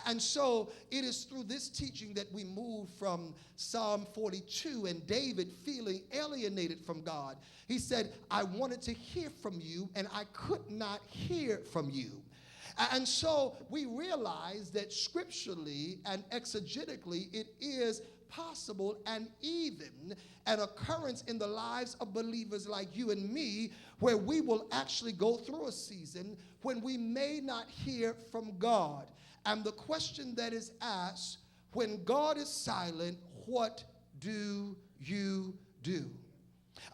And so it is through this teaching that we move from Psalm 42 and David feeling alienated from God. He said, I wanted to hear from you and I could not hear from you. And so we realize that scripturally and exegetically it is possible and even an occurrence in the lives of believers like you and me where we will actually go through a season when we may not hear from God. And the question that is asked, when God is silent, what do you do?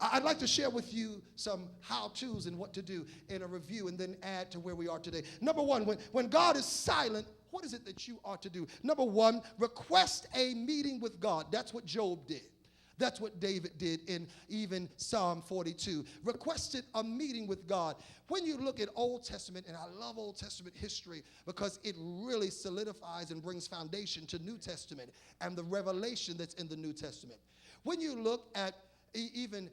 I'd like to share with you some how-tos and what to do in a review and then add to where we are today. Number one, when God is silent, what is it that you ought to do? Number one, request a meeting with God. That's what Job did. That's what David did in even Psalm 42. Requested a meeting with God. When you look at Old Testament, and I love Old Testament history because it really solidifies and brings foundation to New Testament and the revelation that's in the New Testament. When you look at even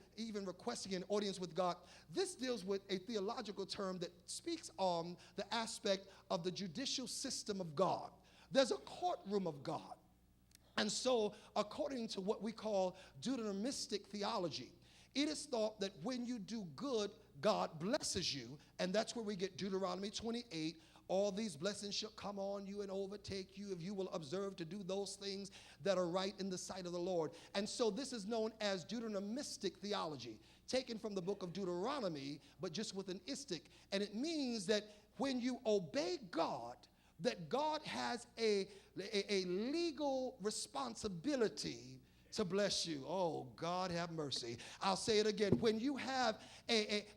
requesting an audience with God, this deals with a theological term that speaks on the aspect of the judicial system of God. There's a courtroom of God. And so, according to what we call Deuteronomistic theology, it is thought that when you do good, God blesses you. And that's where we get Deuteronomy 28. All these blessings shall come on you and overtake you if you will observe to do those things that are right in the sight of the Lord. And so this is known as Deuteronomistic theology, taken from the book of Deuteronomy, but just with an istic. And it means that when you obey God, that God has a legal responsibility to bless you. Oh, God have mercy. I'll say it again. When you have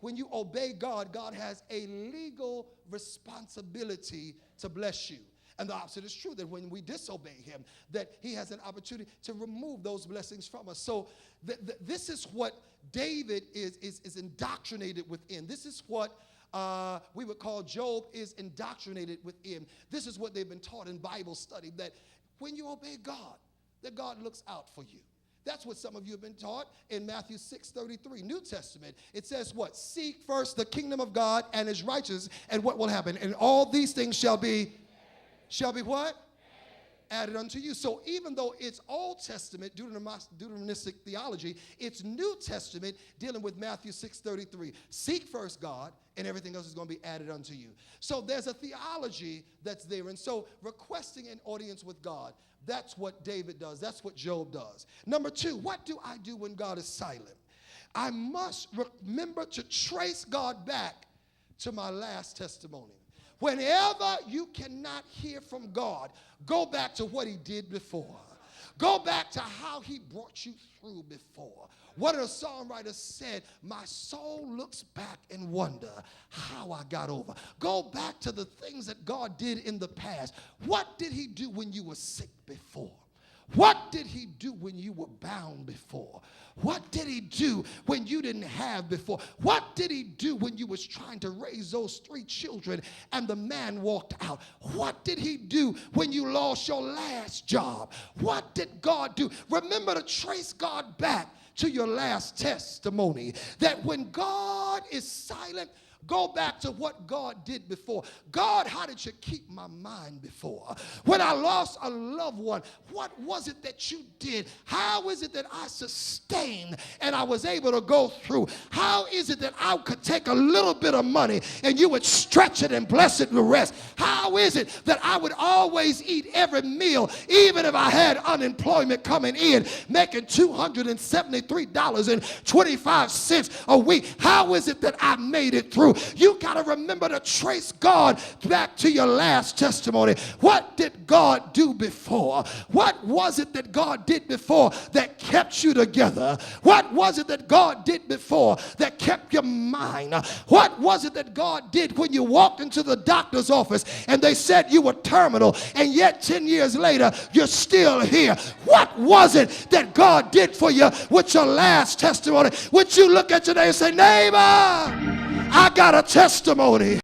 when you obey God, God has a legal responsibility to bless you. And the opposite is true, that when we disobey him, that he has an opportunity to remove those blessings from us. So this is what David is indoctrinated within. This is what we would call Job is indoctrinated within. This is what they've been taught in Bible study, that when you obey God, that God looks out for you. That's what some of you have been taught in Matthew 6:33, New Testament. It says what? Seek first the kingdom of God and his righteousness, and what will happen? And all these things shall be what? Added unto you. So even though it's Old Testament, Deuteronomistic theology, it's New Testament dealing with Matthew 6:33. Seek first God, and everything else is going to be added unto you. So there's a theology that's there. And so requesting an audience with God, that's what David does. That's what Job does. Number two, what do I do when God is silent? I must remember to trace God back to my last testimony. Whenever you cannot hear from God, go back to what he did before. Go back to how he brought you through before. What a songwriter said, my soul looks back and wonder how I got over. Go back to the things that God did in the past. What did he do when you were sick before? What did he do when you were bound before? What did he do when you didn't have before? What did he do when you was trying to raise those 3 children and the man walked out? What did he do when you lost your last job? What did God do? Remember to trace God back to your last testimony. That when God is silent, go back to what God did before. God, how did you keep my mind before? When I lost a loved one, what was it that you did? How is it that I sustained and I was able to go through? How is it that I could take a little bit of money and you would stretch it and bless it the rest? How is it that I would always eat every meal, even if I had unemployment coming in, making $273.25 a week? How is it that I made it through? You got to remember to trace God back to your last testimony. What did God do before? What was it that God did before that kept you together? What was it that God did before that kept your mind? What was it that God did when you walked into the doctor's office and they said you were terminal, and yet 10 years later you're still here? What was it that God did for you with your last testimony? Would you look at your neighbor and say, neighbor, I got a testimony.